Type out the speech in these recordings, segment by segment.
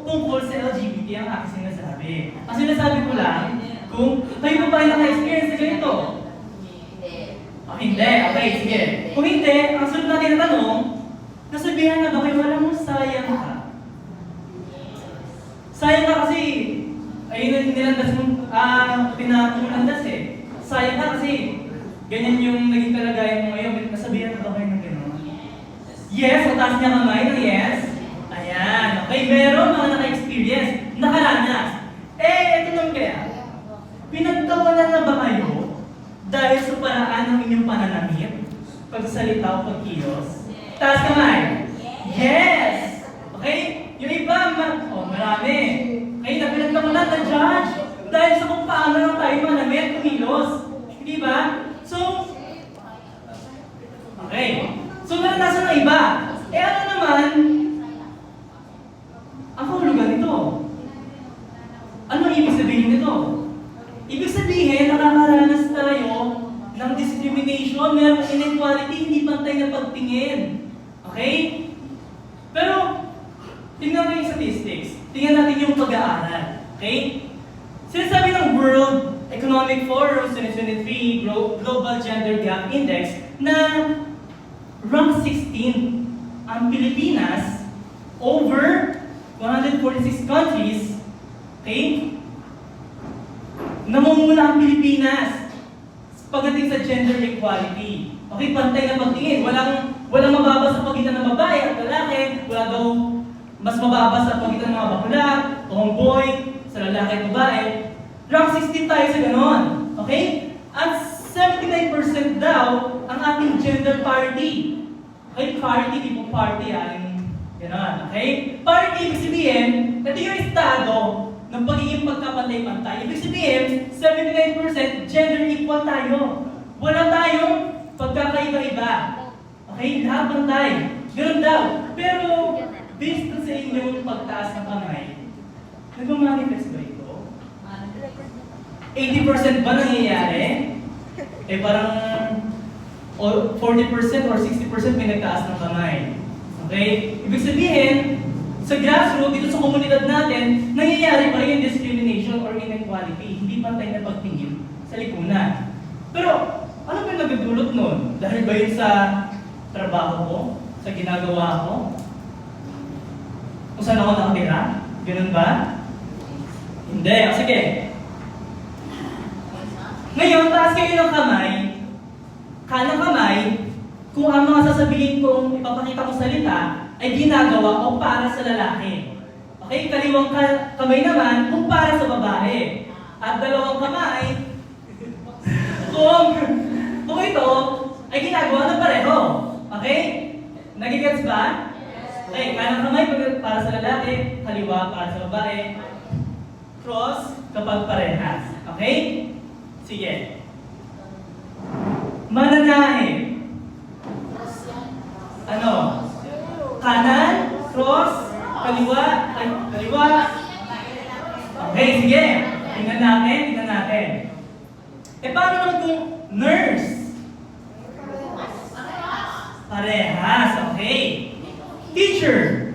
tungkol sa LGBT ang aking sinasabi. Ang sinasabi ko lang, kung kayo ba ay naka-experience na ganito? Oh, hindi. Okay, sige. Kung hindi, ang sunod natin na tanong, nasabihan na ba kayo, alam mo, sayang ka? Sayang ka kasi, ayun ang nilandas mong, pinakulandas eh. Sayang ka kasi, ganyan yung naging kalagayan mo ngayon. Nasabihan na ba kayo ng gano'n? Yes, mataas niya kamay ng yes. Ayan, okay, meron mga naka-experience, nakaranas. Ito naman kaya, pinagtawanan na ba kayo dahil sa paraan ng inyong pananamit, pagsalita o pagkilos? Taas kamay. Yes! Okay? Yung iba, marami. Okay, na pinagtawanan na judge dahil sa kung paano lang tayo manamit, kumilos. Hindi ba? So, okay. So, naranasan ng iba. Ano naman, ang kahulugan nito? Ano ibig sabihin nito? Ibig sabihin, nakakaranas tayo ng discrimination, merong inequality, hindi pantay na pagtingin. Okay? Pero, tingnan natin yung statistics. Tingnan natin yung pag-aaral. Okay? Sinasabi ng World Economic Forum 2023 Global Gender Gap Index na rank 16 ang Pilipinas over 146 countries. Okay? Namumuna ang Pilipinas pagdating sa gender equality. Okay, pantay na pagtingin. Walang mababa sa pagitan ng babae at lalaki. Wala daw mas mababa sa pagitan ng mga bakla, tomboy, sa lalaki at babae. Rank 16 tayo sa ganon. Okay? At 79% daw ang ating gender parity. Okay, parity, tipo party, yung ganon. Okay? Parity, ibig sabihin, ito yung estado ng pagiging pagkapantay-pantay. Ibig sabihin, 79% gender equal tayo. Wala tayong pagkakaiba-iba. Okay? Lahat pantay. Ganun daw. Pero, based sa inyong pagtaas ng kamay, nag-manifest ba ito? 80% ba nangyayari? Parang 40% or 60% may nagtaas ng kamay. Okay? Ibig sabihin, sa grassroots, dito sa komunidad natin, nangyayari pa rin yung discrimination or inequality. Hindi pantay na pagtingin sa lipunan. Pero, ano ba yung nagdudulot nun? Dahil ba yun sa trabaho ko? Sa ginagawa ko? Kung saan ako nakatira? Ganun ba? Hindi. Sige. Ngayon, taas kayo ng kamay, kanang kamay, kung ang mga sasabihin kong ipapakita kong salita ay ginagawa o para sa lalaki. Okay? Kaliwang kamay naman kung para sa babae. At dalawang kamay, kung ito ay ginagawa ng pareho. Okay? Nagigets ba? Okay, kanang kamay para sa lalaki, kaliwa para sa babae. Cross kapag parehas. Okay? Sige. Mananahe. Ano? Kanan, cross, kaliwa, kaliwa. Okay, sige. Tingnan natin. Paano naman kung nurse? Parehas, okay. Teacher.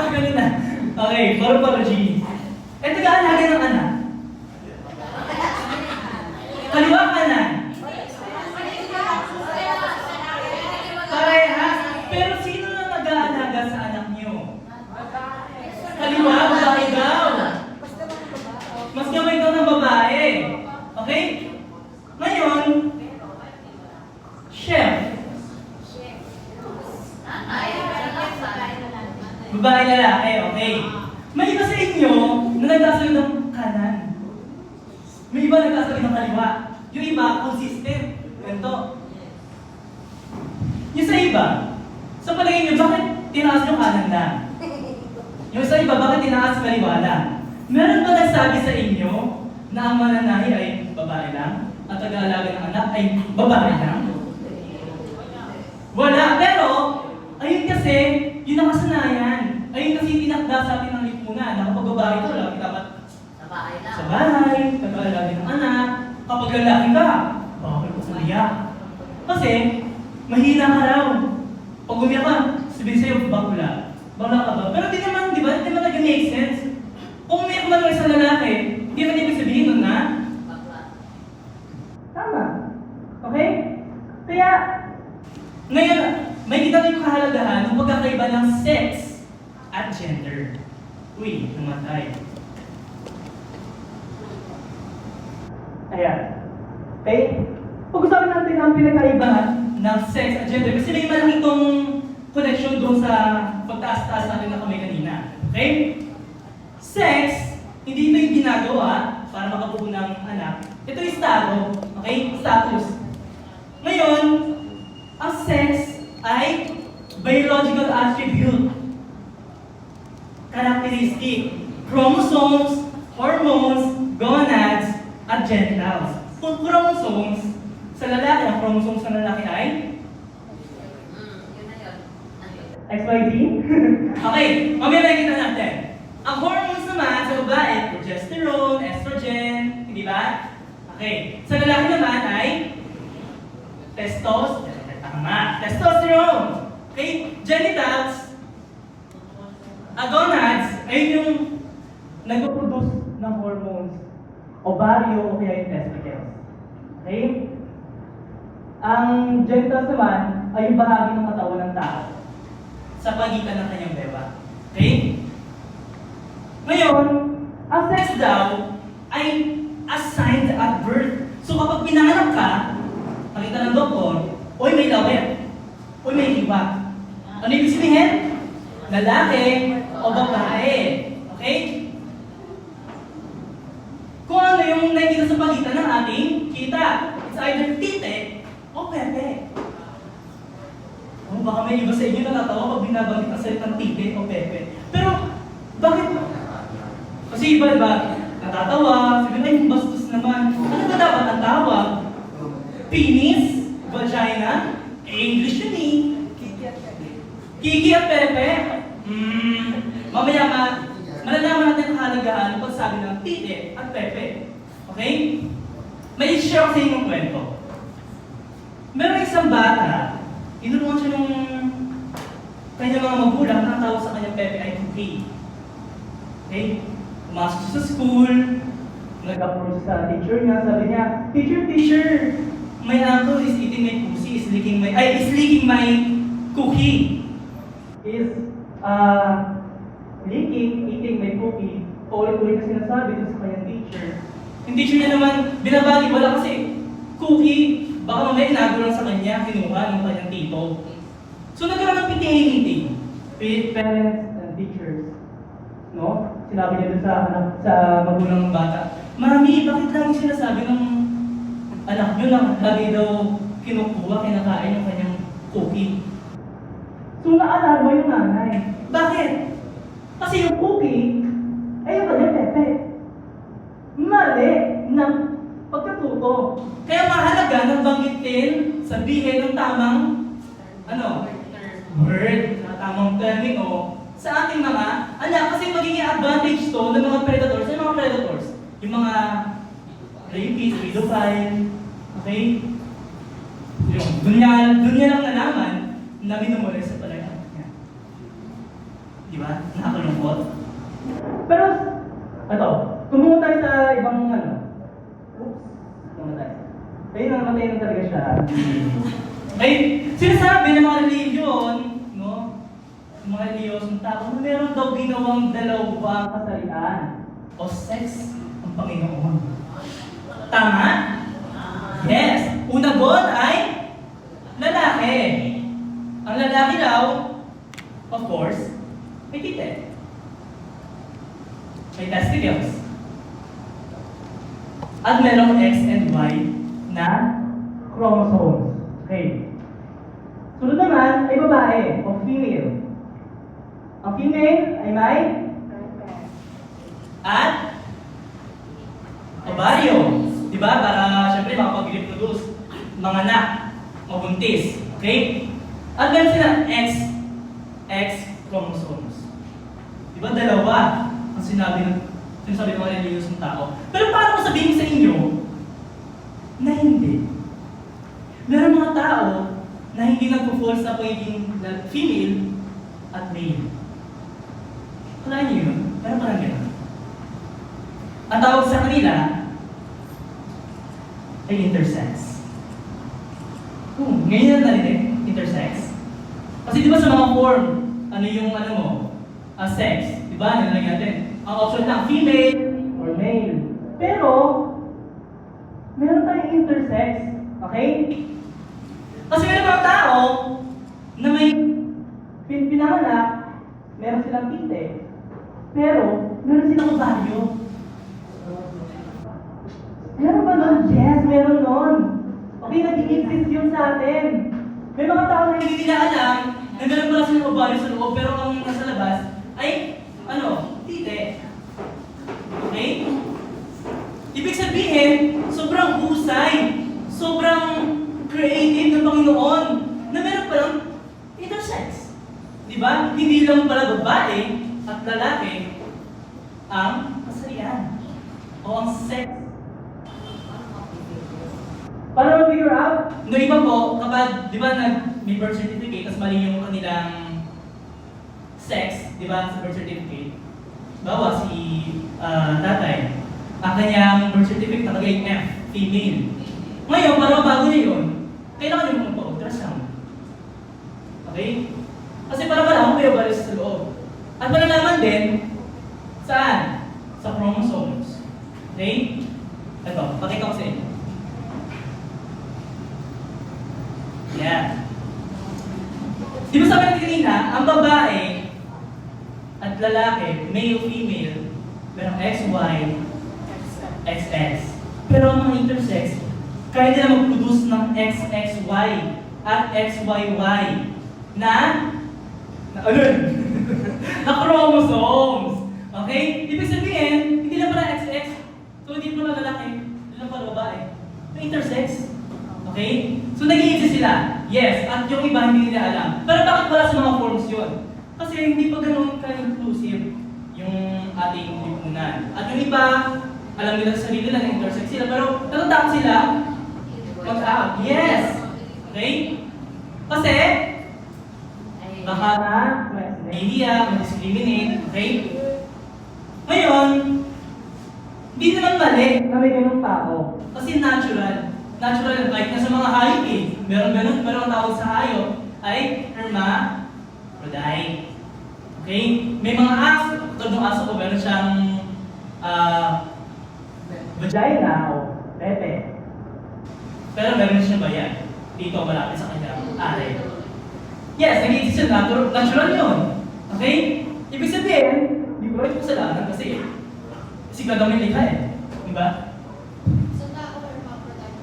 Ganun na. Okay, paro G. Taga-alaga ng anak. Kaliwa kanan. Parehas. Pero sino na nag-aalaga sa anak niyo? Kaliwa, babae daw. Mas gamay daw ng babae. Okay? Ngayon, chef. Babae lalaki, okay. May iba sa inyo na nagsasabi ng kanan. May iba nagsasabi ng kaliwa. Yung iba, consistent. Ganito. Yung sa iba, sa palagay nyo, bakit tinaas yung kanan lang? Yung sa iba, bakit tinaas kaliwa lang? Meron ba nagsabi sa inyo na ang mananahi ay babae lang? At taga-alaga ng anak ay babae lang? Wala. Pero, ayun kasi, yun ang kasanayan. Ayun kasi tinakda sa atin ng lipunan na kapag babae ito, lagi dapat sa bahay, taga-alaga ng anak. Kapag lalaki ka, bakit ko umiyak? Kasi, mahina ka raw. Pag umiyak ka, sabihin sa'yo, bakula. Bakla ka ba? Pero di naman, di ba? Di naman nag-make sense. Kung may man isang lalaki, hindi naman ibig sabihin nun na tama. Okay? Kaya, ngayon, may kita rin kahalagahan ng pagkakaiba ng sex at gender. Uy, namatay. Ayan. Okay? Pag-usapan natin ang pinagkaibahan ng sex at gender kasi may malaki itong connection doon sa pagtaas-taas natin na kamay kanina. Okay? Sex, hindi ito yung ginagawa para makabuo ng anak. Ito yung estado. Okay? Status. Ngayon, ang sex ay biological attribute, characteristic, chromosomes, hormones, gonads, at genitals. Kung chromosomes, sa lalaki, ang chromosomes sa lalaki ay XYZ? Okay, mamaya nakikita natin. Ang hormones naman sa babae, progesterone, estrogen, hindi ba? Okay, sa lalaki naman ay testosterone. Okay, genitals, gonads, ayun yung nagpo-produce ng hormones. Ovaryo o kaya yung testicles. Okay? Ang genitals naman ay yung bahagi ng katawan ng tao sa pagitan ng kanyang beba. Okay? Ngayon, ang sex daw ay assigned at birth. So kapag pinanganak ka, nakita ng doktor, oy may lawet, oy may hiwa. Ano ibig sabihin? Lalaki o babae. Okay? Kung ano yung nakikita sa pagitan ng ating kita. It's either tite o pepe. Oh, baka may iba sa inyo natatawa pag binabanggit ang salitang tite o pepe. Pero, bakit? Kasi iba, diba? Natatawa, sabi na yung bastos naman. Ano ba dapat ang tawag? Penis? Vagina? English yun eh. Kiki at pepe? Mamaya malalaman natin ang halagahan ng pagsabi ng tite at pepe. Okay? May share ko sa inyong kwento. Meron isang bata, inulungan siya ng kanyang mga magulang na ang tawag sa kanyang pepe ay Cookie. Okay? Pumasok siya sa school, nag-approach sa teacher niya, sabi niya, Teacher, my uncle is eating my pussy, is licking my cookie. Is, eating my cookie, paulit-ulit na sinasabi doon sa kanyang teacher. Yung teacher niya naman, binabagi, wala kasi cookie, baka mamaya inago lang sa kanya, kinuha ng kanyang tito. So nagkaroon ng PTA meeting with parents and teachers. No? Sinabi niya doon sa magulang ng bata, Mami, bakit lagi sinasabi ng anak niyo na lagi daw kinukuha, kinakain yung kanyang cookie? So naalala yung nanay. Bakit? Kasi yung cookie ay yung kanyang pepe. Mali ng pagkatuto. Kaya mahalaga na banggitin, sabihin ng tamang word, na tamang termino sa ating mga anak. Kasi magiging advantage to ng mga predators. Yung mga predators, yung mga rapists, pedophile, okay? Yung, dun niya lang nalaman na minumuli sa palagay niya. Di ba? Nakakalungkot. Pero, tumungo tayo sa ibang namatay. Ayun, namatay na talaga siya. Okay? Sinasabi ng mga religion, no? Mga reliyosong tao, na meron daw ginawang dalawang kasarian o sex ang Panginoon. Tama? Yes. Una doon ay lalaki. Ang lalaki daw, of course, may tite. May testicles. At merong X and Y na chromosomes. Okay. Sunod naman ay babae o female. Ang female ay may at ovaryo. Diba? Para syempre makapag-reproduce, manganak, mabuntis. Okay? At meron sila X chromosomes. Diba? Dalawa ang sinasabi ng mga religious ng tao. Pero paano ko sabihin sa inyo na hindi? Meron mga tao na hindi nagpo-fall sa pagiging female at male. Wala niyo yun? Meron parang gano'n. Ang tawag sa kanila ay intersex. Ngayon na narinig, intersex. Kasi di ba sa mga form, ano yung ano mo, sex, di ba? Nilalagyan natin. Ang option lang, female or male. Pero, meron tayong intersex. Okay? Kasi may mga tao na may pinanganak, meron silang tite, pero meron silang ovaryo. Meron ba nun? Yes, meron nun. Okay, nag-i-exist yun sa atin. May mga tao na hindi nila alam na meron pala silang ovaryo sa loob, pero ang nasa labas ay, tite. Okay? Ibig sabihin, sobrang husay, sobrang creative ng Panginoon na meron palang intersex. Diba? Hindi lang pala babae at lalaki ang kasarian o ang sex. Para ma-figure out, no iba po, kapag, di ba, may birth certificate, tapos mali yung kanilang sex, di ba, sa birth certificate, bawa si tatay, ang kanyang birth certificate nakalagay F, female. Ngayon, para mabago niya yun, kailangan nyo magpa-ultrasound. Okay? Kasi para malaman may ovaries sa loob. At malalaman din, saan? Sa chromosomes. Okay? Ito, pakita ko sa inyo. Yan. Di ba sabi natin kanina, ang babae at lalaki, male, female, merong XY, XX. Pero ang mga intersex, kaya nila mag-produce ng XXY at XYY na na chromosomes. Okay? Ibig sabihin, hindi lang pala XX. So, hindi pala lalaki, hindi lang pala babae. So, intersex. Okay? So, nag-i-exist sila. Yes, at yung iba hindi nila alam. Pero bakit wala sa mga forms yun? Kasi hindi pa ganun ka-inclusive yung ating lipunan. At yung iba, alam nila sa sarili nila na intersex sila, pero natatakot sila mag-out. Yes! Okay? Kasi, baka na nahihiya, ma-discriminate, okay? Ngayon, hindi naman mali na may ganung tao. Kasi natural. Natural, kahit na sa mga hayop eh. Meron ganun, pero ang tawag sa hayop ay hermaphrodite. Okay? May mga aso, tulad ng aso ko, meron siyang vagina o pepe. Pero meron siyang bayan. Dito malapit sa kanyang ari. Yes, nag-exist siya, natural yun. Okay? Ibig sabihin, hindi ko rin kasalanan kasi sigla daw may likha eh. Diba? So, tao hermaphrodite?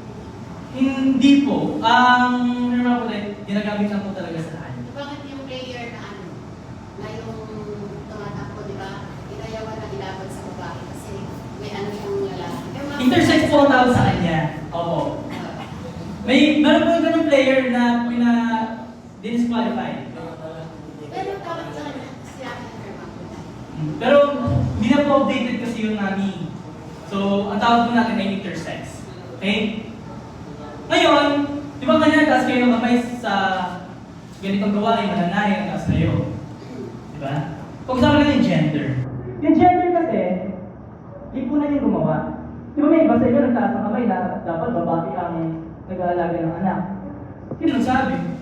Hindi po. Ang hermaphrodite, ginagamit lang po talaga sa lahat. Bakit yung player na yung tumatakbo, di ba? Inayawan na ilaban sa babae kasi may ano siyang lalaki. Intersex po ang tawag sa kanya. Opo. Meron po ganun player na disqualified. Pero tawag sa kanya, siya yung hermaphrodite. Pero hindi na po updated kasi yung nami. So, ang tawag po natin ay intersex. Okay? Ngayon, di ba kanya taas kayo ng kamay sa ganitong gawain, mananahin, taas kayo. Di ba? Pag-usapan natin yung gender. Yung gender kasi, lipunan yung gumawa. Di ba may iba sa inyo nagtaas ng kamay na dapat babae ang nag-aalaga ng anak? Sino nagsabi?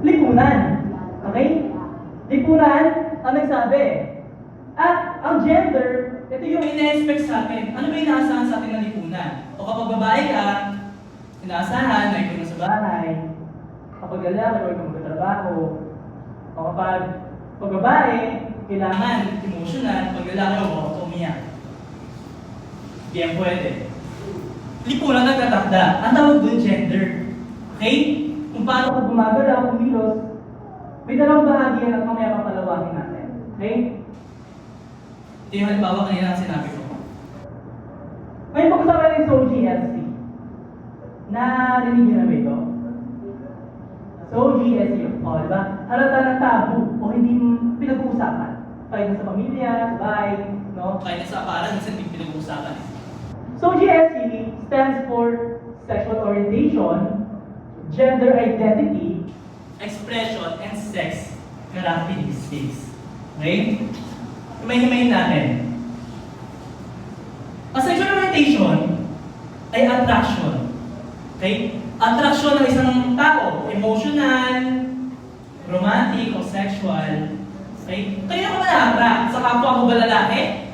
Lipunan. Okay? Lipunan ang nagsabi. At ang gender, ito yung ina-expect sa atin. Ano ba yung inaasahan sa atin ng lipunan? O kapag babae ka, inaasahan na ikaw na sa bahay. Kapag lalaki, ikaw magtatrabaho. O kapag babae, kailangan emotional. Pag lalaki, o umiyak. Hindi yan pwede. Lipunan nagtatakda. Ang tawag doon gender. Okay? Kung paano ka gumagalaw, kumilos, may dalawang bahagi yan at mamaya papalawakin natin. Okay? Ito yung halimbawa kanina ang sinabi ko. Ngayon pag-usapan natin Soul GSC. Narinig niyo na ba ito? Soul GSC. O, diba? Halata ng tabu o hindi pinag-uusapan. Kahit na sa pamilya, sa bahay, no? Kahit na sa aparan, minsan hindi pinag-uusapan. So GSC stands for Sexual Orientation, Gender Identity, Expression, and Sex characteristics. Okay? Himay-himayin natin. Ang sexual orientation ay attraction. Okay? Attraction ng isang tao, emotional, romantic, o sexual. Okay? Kaya ako na-attract? Sa kapwa mo ba lalaki?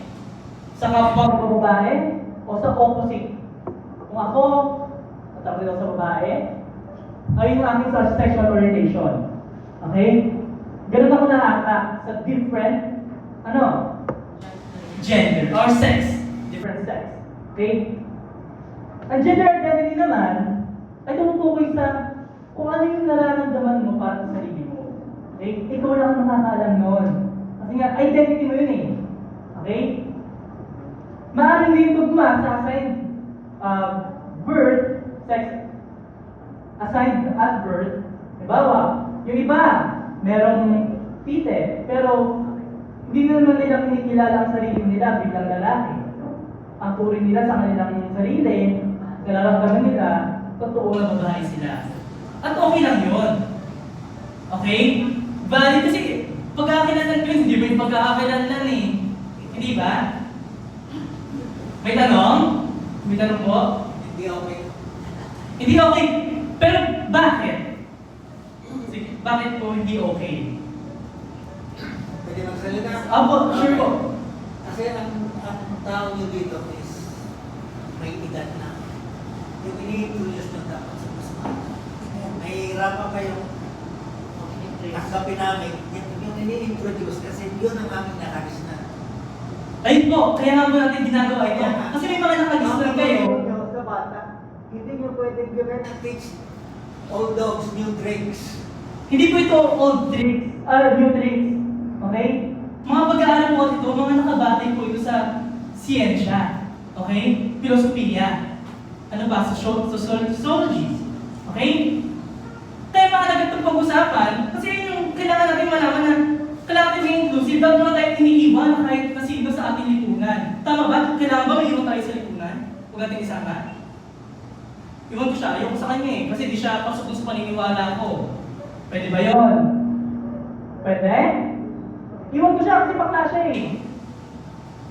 Sa kapwa mo babae? O sa opposite? Kung ako, attract ako sa babae, ayun yung aking sexual orientation. Okay? Ganun ako na-attract sa different, gender or sex. Different sex. Okay? Ang gender identity naman ay tumutukoy sa kung ano yung nararamdaman mo para sa sarili mo. Okay? Ikaw lang ang nakakaalam nun. Kasi nga, identity mo yun eh. Okay? Maaaring din tugma sa assigned birth, sex, assigned at birth. Halimbawa, yung iba, merong tite, pero hindi naman nila kinikilala ang sarili nila bilang lalaki. Ang turing nila sa kanilang sarili, nararamdaman nila, totoo na babae sila. At okay lang yun. Okay? Valid kasi pagkakakilanlan yun, hindi ba yung pagkakakilanlan eh? Hindi ba? May tanong? May tanong po? Hindi okay. Hindi okay. Pero bakit? Sige, bakit po hindi okay? Pwede magsalita? Apo, sure po. Kasi ang tao nyo dito is may edad na. Yung ini-introduce nyo dapat sa mas bata. Nahihirapan kayong tanggapin namin. Yung ini-introduce kasi yun ang aming nakalis na. Ayun po, kaya nga po natin ginagawa ito. Kasi may mga nakagisnan kayo. Sa bata, hindi nyo pwedeng gawin ang teach old dogs, new drinks. Hindi po ito old tricks, new tricks. Okay? Mga pag-aaral po ito, mga nakabatay po ito sa siyensya. Okay? Filosofiya. Ano ba? Sociology. Okay? Kaya mahalaga itong pag-usapan kasi yung kailangan natin malaman na kailangan natin maging inclusive. Dapat naman tayo iniiwan kahit na sino sa ating lipunan. Tama ba? Kailangan ba maiwan tayo sa lipunan? Huwag natin isama. Iwan ko siya. Ayoko sa kanya eh. Kasi di siya pasok sa paniniwala ko. Pwede ba yun? Pwede? Iwan ko siya kasi bakla siya eh.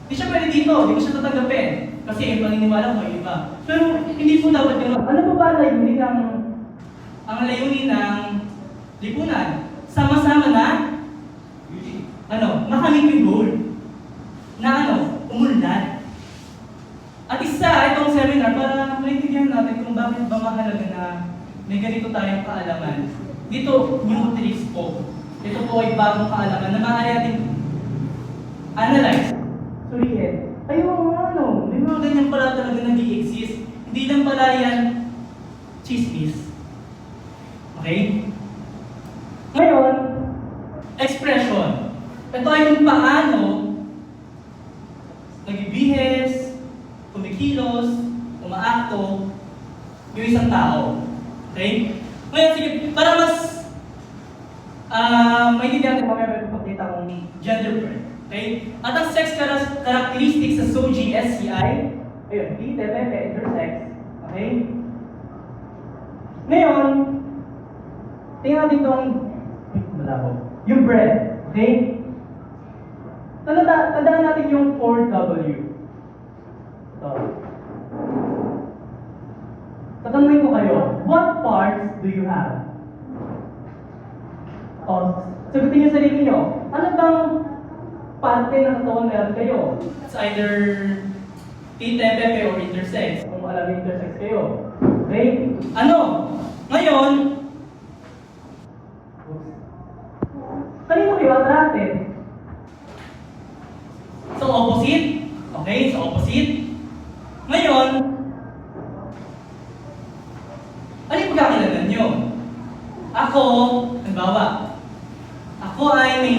Di siya pwede dito. Di ko siya tatanggapin. Kasi yung paniniwala ko ay iba. Pero hindi po dapat gano'n. Ano ba ba layunin ang layunin ng lipunan? Sama-sama na makamit yung goal. Na umunlad. At isa, itong seminar para maintindihan natin kung bakit ba mahalaga na may ganito tayong kaalaman. Dito, new tricks po. Ito po ay bagong kaalaman na maaari natin analyze. Surihin. Ayun, may mga ganyan pala talaga nag-i-exist. Hindi lang pala yan chismis. Okay? Ngayon, expression. Ito ay kung paano nagbibihes, kumikilos, umaakto yung isang tao. Okay? Ngayon, sige, para mas maintindihan natin mamaya may papakita kong gender birth. Okay? At ang sex characteristics sa SOGI, SCI, ayun, PTPP, intersex. Okay? Ngayon, tingnan natin itong, yung breath. Okay? Tandaan natin yung 4W. Ito. Tatanungin ko kayo, what parts do you have? Sagutin niyo sarili niyo. Ano bang parte ng katawan meron kayo? It's either PTPP or intersex. Kung alam yung intersex kayo. Okay? Ngayon, kanino kayo attracted? Sa opposite? Okay, sa opposite. Ngayon, ano yung pagkakilala nyo? Ako, halimbawa, ako ay may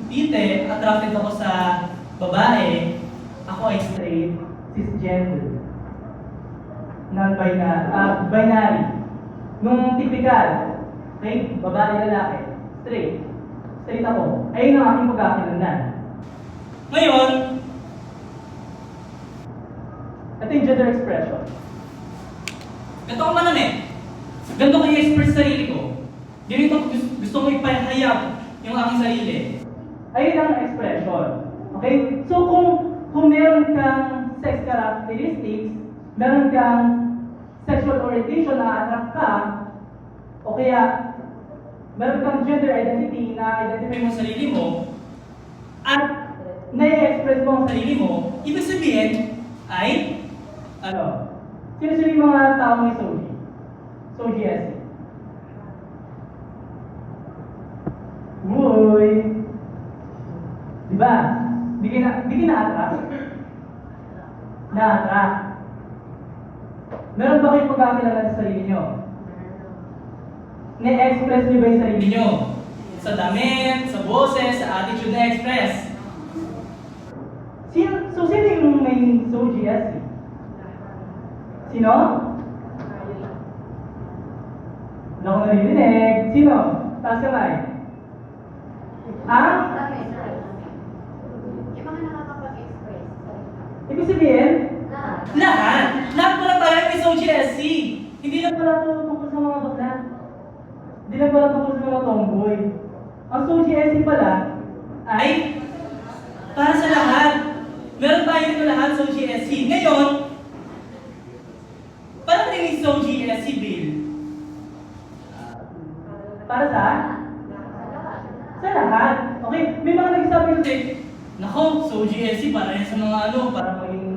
pite, attracted ako sa babae, ako ay straight, cisgender, non-binary. Nung typical, okay, babae, lalaki, straight ako. Ayun ang aking pagkakakilanlan. Ngayon, ito yung gender expression. Ganito ko man ganito ko i-express sarili ko. Ganito gusto ko ipahayag yung aking sarili. Ayun ang expression. Okay? So kung meron kang sex characteristics, meron kang sexual orientation na attract ka, o kaya meron kang gender identity na identify mo sarili mo, at na-express mo ang sarili mo, ibig sabihin ay, ano? Sino-sino yung mga tao may SOGI? SOGI. Uy! Diba? Di ka na-attract? Na-attract. Meron ba kayong pagkakilala sa sarili nyo? Na-express nyo ba yung sarili nyo? Sa damit, sa boses, sa attitude na-express. Sino yung may SOGI? Sino? Wala akong naririnig. Sino? Taas kamay. Ah? Yung mga nakakapag-express. Ibig sabihin? Lahat. Lahat? Lahat pala tayo may SOGSC. Hindi lang pala ito tungkol sa mga bakla. Hindi lang pala tungkol sa mga tomboy. Ang SOGSC pala ay para sa lahat. Meron tayo nito lahat SOGSC. Ngayon, paano rin yung SOGSC bill? Para sa? Sa lahat. Okay, may mga nagsasabi kasi, nako, SOGSC para yan sa mga ano, para maging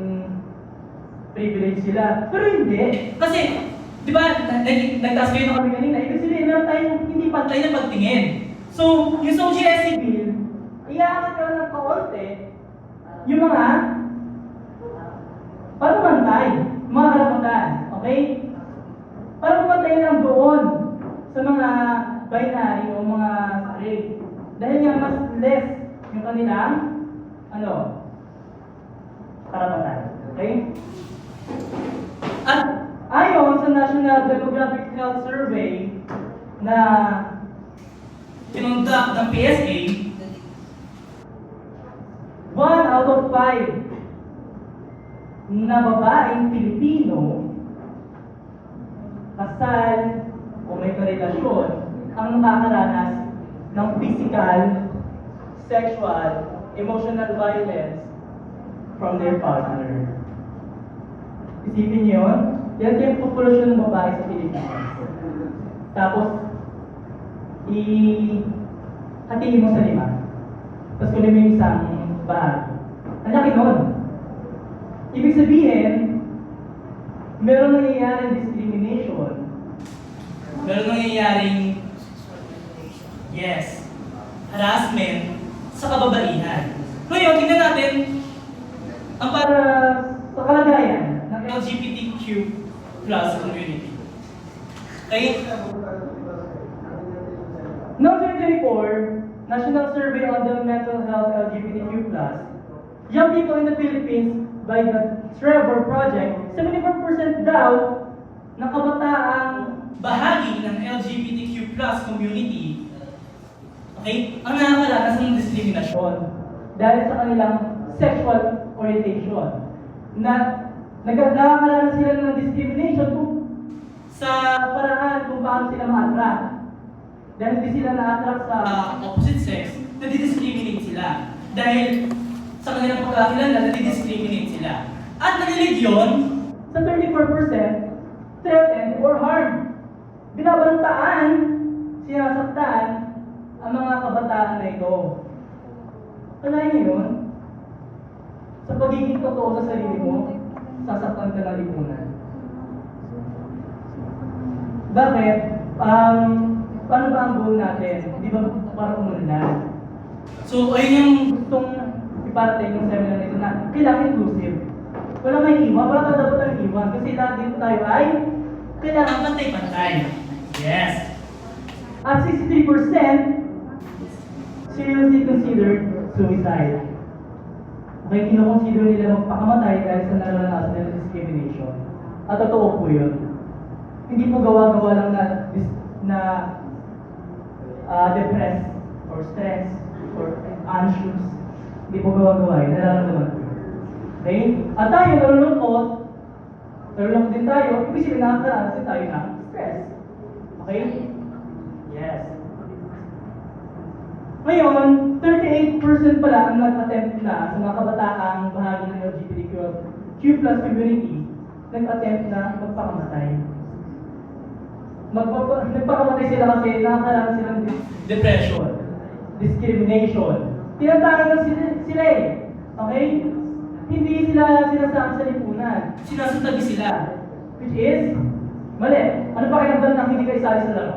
privilege sila. Pero hindi. Kasi, di ba, nagtaas kayo na kami kanina, ibig sabihin meron tayong hindi pantay na pagtingin. So, yung SOGSC bill, iyaangat ka ng kaunti, yung mga para pantay, mga karapatan. Okay? Para pantay lang doon sa mga binary o mga straight. Dahil nga mas less yung kanilang karapatan. Okay? At ayon sa National Demographic Health Survey na kinonduct ng PSA, 1 out of 5 na babaeng Pilipino kasal o may karelasyon ang nakakaranas ng physical, sexual, emotional violence from their partner. Isipin niyo yun? Yan yung populasyon ng babae sa Pilipinas. Tapos, hatiin mo sa 5. Tapos kunin mo yung isang bahagi. Ang laki nun. Ibig sabihin, meron nangyayaring discrimination. Meron nangyayaring, yes, harassment sa kababaihan. Ngayon, tingnan natin ang para sa kalagayan ng LGBTQ plus community. Okay? Noong 2024, National Survey on the Mental Health LGBTQ+, young people in the Philippines by the Trevor Project, 74% daw ng kabataang bahagi ng LGBTQ+ community, okay, ang nakakaranas ng diskriminasyon dahil sa kanilang sexual orientation. Nakakaranas sila ng discrimination sa paraan kung paano sila ma-attract. Dahil hindi sila na-attract sa opposite sex, nadi-discriminate sila. Dahil sa kanilang pagkakilala, nadi-discriminate sila. At nalilid yun sa 34% threatened or harmed. Binabantaan, sinasaktan ang mga kabataan na ito. Kalahin niyo yun? Sa pagiging totoo sa sarili mo, sasaktan ka na lipunan. Bakit? Paano ba ang goal natin? Di ba para umunlad? So, ayun yung gustong iparating yung seminar nito na kailangan inclusive. Wala may iwan, wala ka dapat ang iwan. Kasi lahat dito tayo ay kailangan pantay-pantay. Yes! At 63% seriously considered suicide. Okay, kinoconsider nila magpakamatay dahil sa naranasan nila discrimination. At totoo po yun. Hindi po gawa-gawa lang na depressed or stressed or anxious. Hindi po gawa-gawa yun. Nararamdaman po yun. Okay? At tayo, nalulungkot din tayo. Ibig sabihin nakakaranas din tayo ng stress. Okay? Yes. Ngayon, 38% pala ang nag-attempt na sa mga kabataang bahagi ng LGBTQ+ community, nag-attempt na magpakamatay. Nagpakamatay sila kasi nakakaroon sila ng depression, discrimination. Tinatawag lang sila eh. Okay? Hindi sila sinasama sa lipunan. Sinasuntabi sila. Which is, mali. Ano pa kinabal na hindi ka isali sa laro?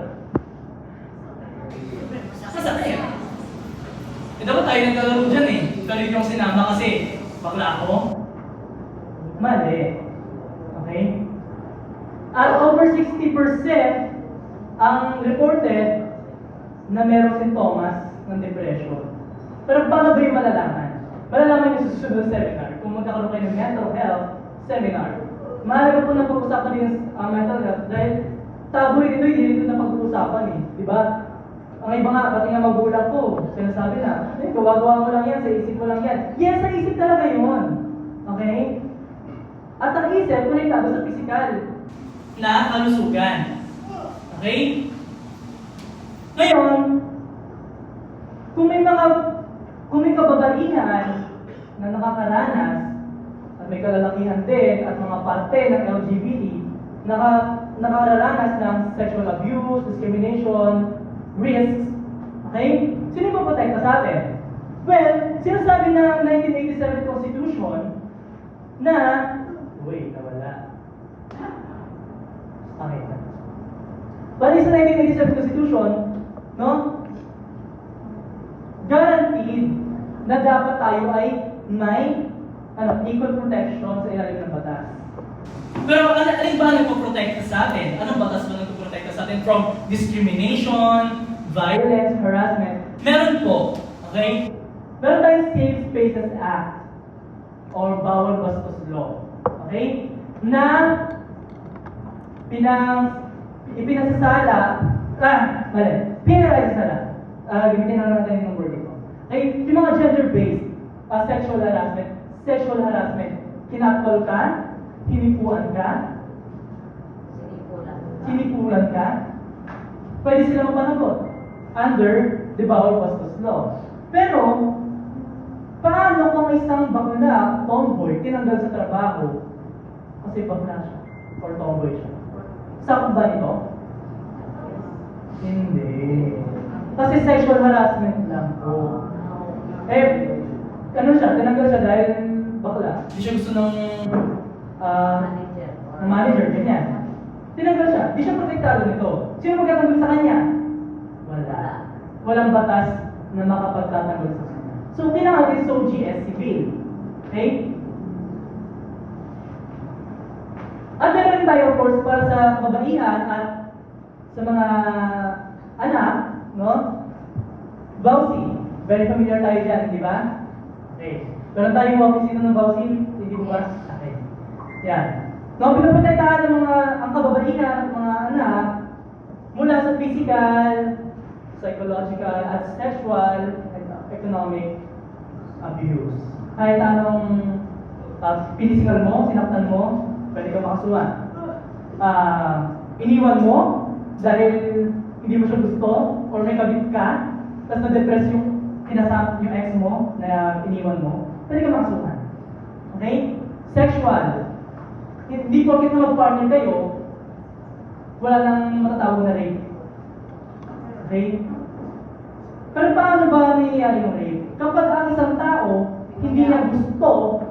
Sasakit. Eh dapat tayo nagkalaro dyan eh. Pero yung sinama kasi, bakla ako. Mali. Okay? At over 60% ang reported na merong sintomas ng depression. Pero paano ba yung malalaman? Malalaman yung susunod na seminar. Kung magkakaroon kayo ng mental health seminar. Mahalaga po na pag-usapan din ang mental health dahil tabu ito, hindi ito na pag-uusapan eh. Diba? Ang iba nga, pati nga magulang ko, sinasabi na, gawa-gawa mo lang yan, sa isip mo lang yan. Yes, sa isip talaga yun. Okay? At ang isip, konektado sa physical na kalusugan. Okay? Ngayon, kung may kababaihan na nakakaranas at may kalalakihan din at mga parte ng LGBT nakararanas ng sexual abuse, discrimination, risks, okay? Sino yung maprotekta sa atin? Well, sinasabi ng 1987 Constitution na nawala. Okay. Bali sa 1987 Constitution, no? Guaranteed na dapat tayo ay may equal protection sa ilalim ng batas. Pero alin ba nagpo-protekta sa atin? Anong batas ba nagpo-protekta sa atin from discrimination, violence, harassment? Meron po, okay? Meron tayong Safe Spaces Act or Bawal Bastos Law, okay? Na pinasasala, gamitin na natin yung word dito. Okay, yung mga gender-based sexual harassment, kinakol ka, hinipuan ka, sinipulan ka, pwede sila mapanagot under the Bawal Bastos Law. Pero, paano kung isang bakla, tomboy, tinanggal sa trabaho kasi bakla siya or tomboy siya? Sakot ba ito? Hindi. Kasi sexual harassment lang po. Ano siya? Tinanggal siya dahil bakla. Hindi siya gusto ng manager, ganyan. Tinanggal siya. Hindi siya protektado nito. Sino magtatanggol sa kanya? Wala. Walang batas na makapagtatanggol sa kanya. So, kailangan din so GS civil. Okay? At meron rin tayo, of course, para sa kababaihan at sa mga anak, no? Bawsi. Very familiar tayo dyan, di ba? Okay. Meron tayong opisina ng Bawsi, hindi mo ba? Okay. Yan. No, pinaprotektahan ng ang kababaihan at mga anak mula sa physical, psychological, at sexual and economic abuse. Kahit anong pinisikal mo, sinaktan mo, pwede ka makasuhan. Iniwan mo dahil hindi mo siya gusto or may kabit ka, tapos na-depress yung ex mo na iniwan mo, pwede ka makasuhan. Okay? Sexual. Hindi porket na mag-partner kayo, wala nang matatawag na rape. Okay? Pero paano ba nangyayari yung rape? Kapag ang isang tao, hindi niya gusto,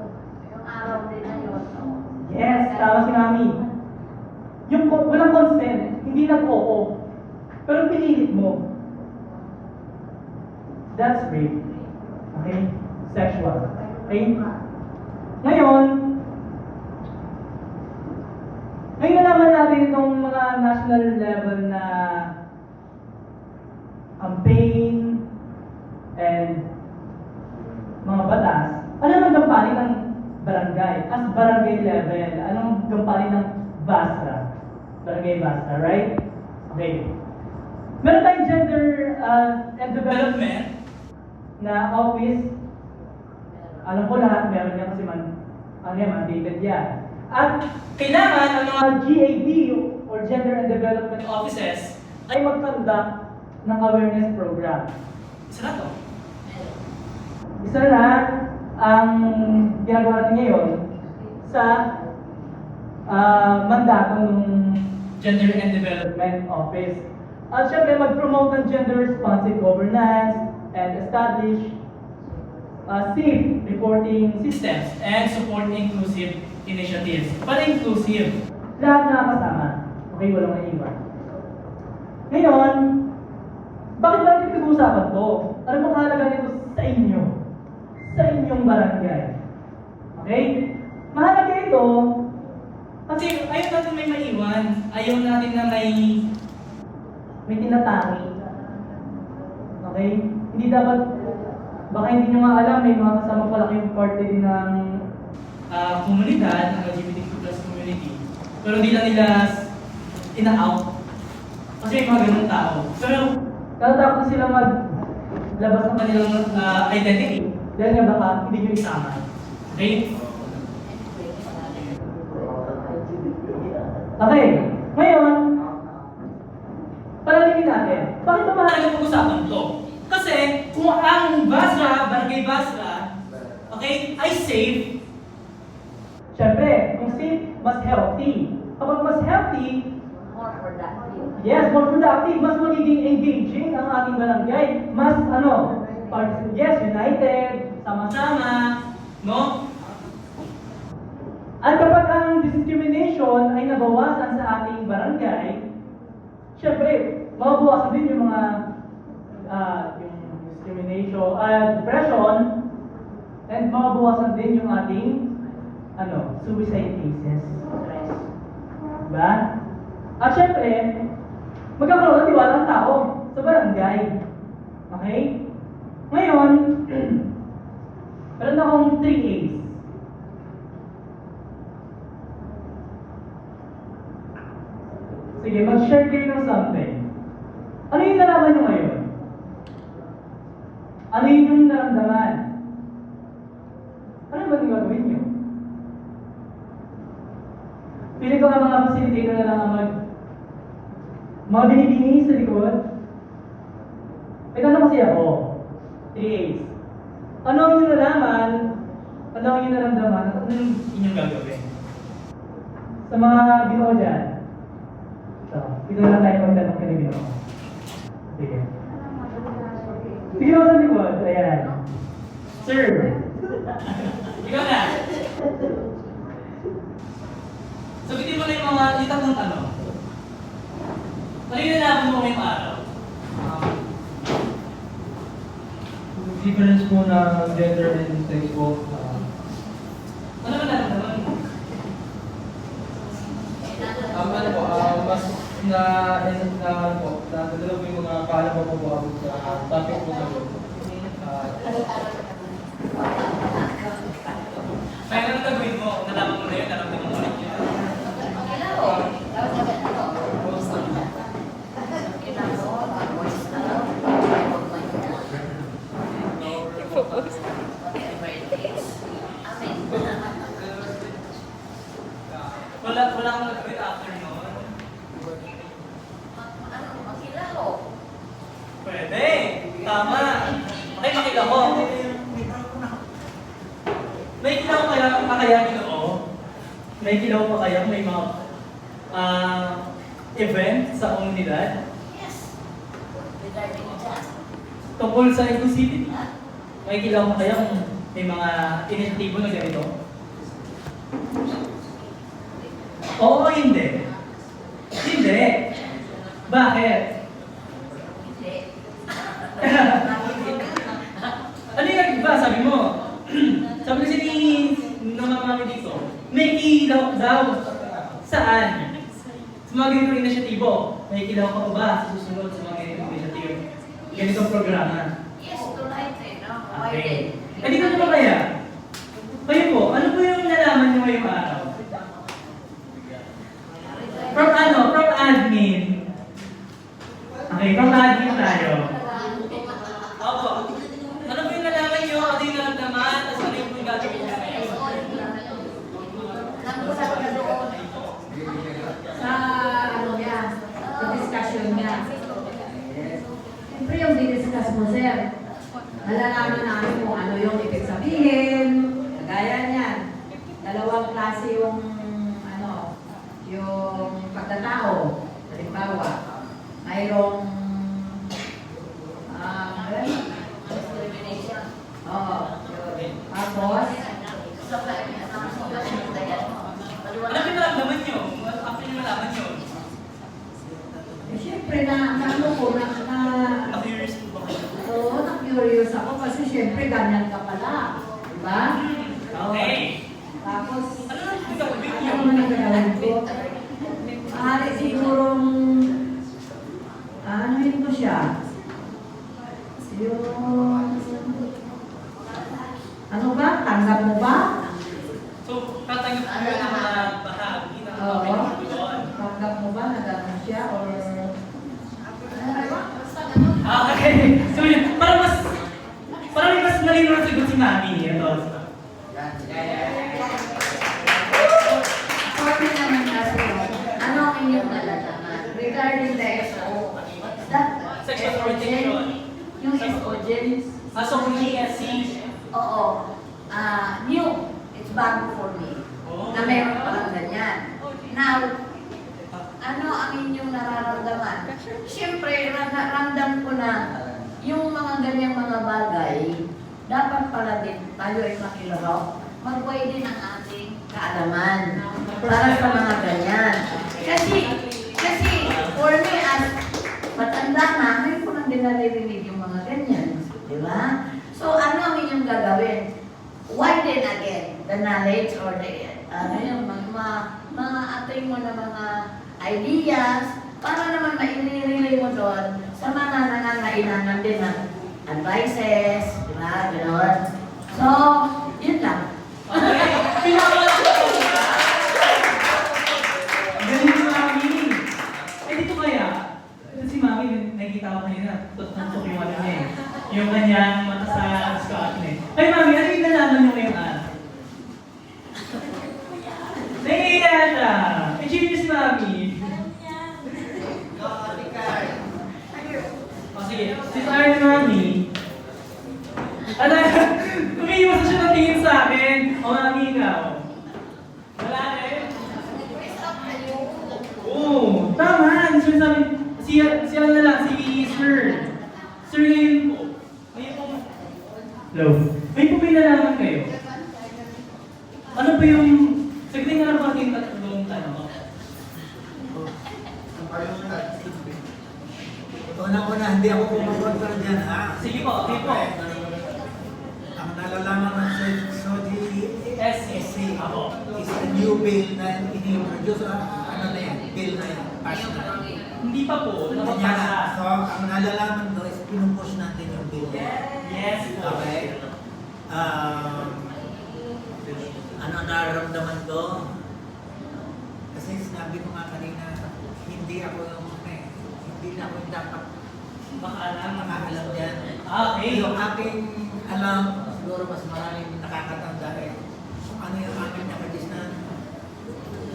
Yung araw din na yun. yes, tama si Mami. Yung walang consent, hindi nag-oo. Pero pinilit mo. That's rape. Okay? Sexual. Okay? Ngayon nalaman natin itong mga national level na campaign and mga batas. Ano ang gampanin ng barangay? As barangay level, anong gampanin ng BASRA? Barangay BASRA, right? Okay. Meron tayong gender and development na office. Alam ko lahat meron yan kasi mandated yan. At kailangan ang mga GAD or Gender and Development Offices ay mag-conduct ng awareness program. Isa na to. Isa na ang ginagawa natin ngayon sa mandato ng Gender and Development Office. At syempre, mag-promote ng gender-responsive governance and establish safe reporting systems and support inclusive initiatives. Para inclusive, lahat nakakasama. Okay, walang naiwan. Ngayon, bakit natin pinag-uusapan to? Ano bang halaga nito sa inyo? Sa inyong barangay. Okay? Mahalaga ito kasi ayaw natin may maiwan. Ayaw natin na may tinatangi. Okay? Hindi dapat, baka hindi nyo nga alam, may mga kasama pala kayong parte din ng komunidad, ng LGBTQ plus community. Pero hindi lang nila ina-out. Kasi may mga ganun tao. Pero, natatakot sila maglabas ng kanilang identity. Dahil nga baka hindi nyo isama. Okay? Okay. Ngayon, palatingin natin. Bakit ba mahalaga pag-usapan to? Kasi, kung ang Basra, Barangay Basra, okay, ay safe, syempre, kung safe, mas healthy. Kapag mas healthy, More productive. yes, more productive, mas magiging engaging ang ating barangay. Mas, yes, united, sama-sama, no? At kapag ang discrimination ay nabawasan sa ating barangay, syempre, mababawasan din yung mga yung discrimination, depression, and mababawasan din yung ating suicide cases. Diba? At syempre, magkakaroon ng tiwala ng tao sa barangay. Okay? Ngayon, meron akong 3 A's. Sige, mag-share kayo ng something. Ano yung nalaman nyo ngayon? Ano yung naramdaman? Ano ba yung gagawin nyo? Pili ko nga mga facilitator na lang ang mga binibini sa likod. May tanong kasi ako. 3 A's. Ano ang inyong nalaman? Ano ang inyong naramdaman? Ano yung inyong gagawin? Sa mga ginoo dyan. So, ito na lang tayo magtanong ka ni ginoo. Sige. Sige ako sa likod. Ayan. Sir. Ikaw na. Sabitin mo na yung mga tatlong tanong. Ano yung nalaman mo ngayong araw? Difference po na gender and sex po. Ano ba nalaman mo? Ano po, mas nadala po yung mga kaalaman po abot sa topic po sa loob. Kaya ano gagawin mo? Nalaman mo na yun, nalaman mo ulit yun. Wala kang nag-quit after nun. Pwede. Tama. Okay, makita ko. May kilaw pa kaya ginoo? May kilaw pa kaya may mga event sa komunidad? Tungkol sa inclusivity? May kilaw pa kaya kung may mga inisyatibo na ganito? Oo, hindi. Hindi. Bakit? Ano yung nag-iba? Sabi mo, sabi kasi ni namamami dito, may kilaw daw. Saan? Sa mga ganitong inisyatibo. May kilaw ka ba sa susunod sa mga ganitong inisyatibo? Ganitong programa. Okay. Hindi ko naman kaya. Kayo po, ano po yung nalaman nyo ngayong araw? From admin. Okay, from admin tayo. Opo. Ano po yung nalaman nyo? Ano yung naramdaman? Tapos ano yung gagawin nyo ngayon? Sa discussion niya. Siyempre yung di-discuss mo, sir. nalalaman namin kung ano yung ibig sabihin. Kagaya niyan, dalawang klase yung yung pagkatao. Halimbawa, mayroong Discrimination. oo, yun. Tapos, Ano yung nalaman nyo? After nyo nalaman nyo? siyempre ano ko, Na-curious po ba kayo? oo, na-curious ako kasi siyempre ganyan ka pala. Diba? Okay. Tapos, Ano na yung gagawin ano nyo? naman ang gagawin ko? Maaari sigurong, anuhin ko siya. Yung, ano ba? Tanggap mo ba? So, tatanggap ko yun ang mga bahagi ng Oo. topic doon. Tanggap mo ba na gano'n siya? Or, Okay. So yun, parang mas malinaw na sagot si Mami. Ito. Sorry naman kasi, ano ang inyong nalalaman regarding the SO? Sexual orientation. Yung estrogens? So kung ESC, Oo. New. It's bago for me. Na meron palang ganyan. Now, ano ang inyong nararamdaman? Siyempre, ramdam ko na yung mga ganyang mga bagay, dapat pala din tayo ay makilahok. Magway din ang ating kaalaman para sa mga ganyan. Kasi for me, as matanda na, ngayon ko nang din naririnig yung mga ganyan. Di ba? So, ano ang inyong gagawin? Widen again the knowledge or the yung mga ating mo na mga ideas para naman mailirelay mo doon sa mga nangangailangan din ng advices, di ba? Gano'n. So, yun lang. okay. Pinakalat ko ito. Galing si Mami. Dito kaya, ito si Mami, nakikita ko kanina, tutok yung ano niya eh. Yung kanyang mata sa Scott eh. Ay Mami, ano yung nalaman niyo ngayong araw? Nahihiya siya. Genius si Mami. O sige, si Iron Mami. Ano, umiiwas na siya ng tingin sa akin. O Mami, ikaw. Wala rin. Oo, tama. Sinasabi, si ano na lang, si Sir. Sir, ngayon po. Ngayon po. Hello. May po may nalaman kayo. Ano ba yung, sagutin nga lang po ating tatlong tanong. Una-una, hindi ako pumakontra dyan, ha? Sige po, sige po. Ang nalalaman ng SOGI SEC. Ako. is a new bill na ini-introduce, ano na yan, bill na yan, pass na. Hindi pa po, Kanya napapasa. na. So, ang nalalaman ko is pinupush natin yung bill. Yes po. Okay? Ano nararamdaman ko? Kasi sinabi ko nga kanina, hindi ako yung hindi na ako yung dapat makaalam yan. Okay. Yung aking alam, siguro mas maraming nakakatanda eh. Kung ano yung aming nakadisnan,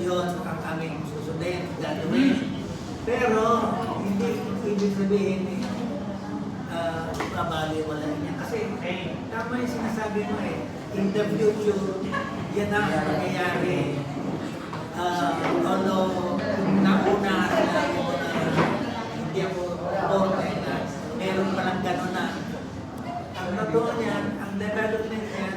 yun ang aming susundin, gagawin. Pero, hindi ibig sabihin eh, kabali wala niya. Kasi, tama yung sinasabi mo eh, in the future, yan ang mangyayari. Although, nauna sinabi mo na hindi ako born na meron palang gano'n na. Ang totoo niyan, ang development niyan,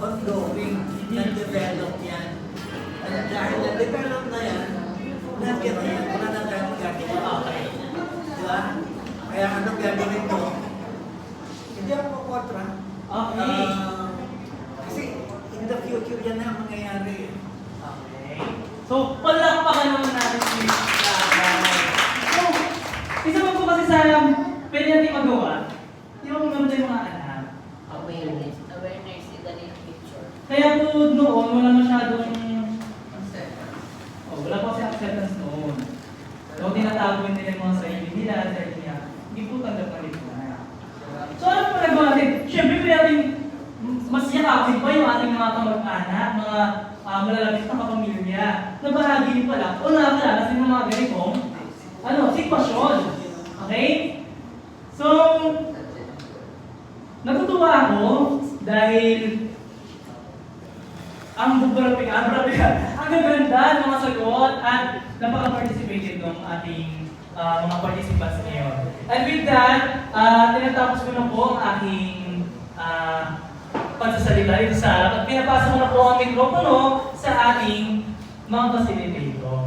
ongoing, nag-develop yan. At dahil na-develop na yan, nagyan na yan, wala na tayo magagawa. Diba? Kaya anong gagawin ko? Hindi ako kontra. Okay. Kasi in the future yan na ang mangyayari. Okay. So, palakpakan naman natin si So, isa mo po kasi sa pwede natin magawa, yung maganda yung mga anak. Awareness in the near future. Kaya po noon, wala masyadong wala po kasi acceptance noon. So, tinatago nila yung mga sarili nila dahil niya, hindi po tanggap na rin na. So, ano po nagawa natin? Siyempre, pwede natin mas yakapin pa yung ating mga kamag-anak, mga malalapit na kapamilya, na bahagi rin pala o nakakalalas din ng mga ganitong sitwasyon. Okay? So, natutuwa ako dahil ang gaganda ng mga sagot at napaka-participated ng ating mga participants ngayon. And with that, tinatapos ko na po ang aking pagsasalita dito sa harap at pinapasa ko na po ang mikropono sa ating mga facilitator.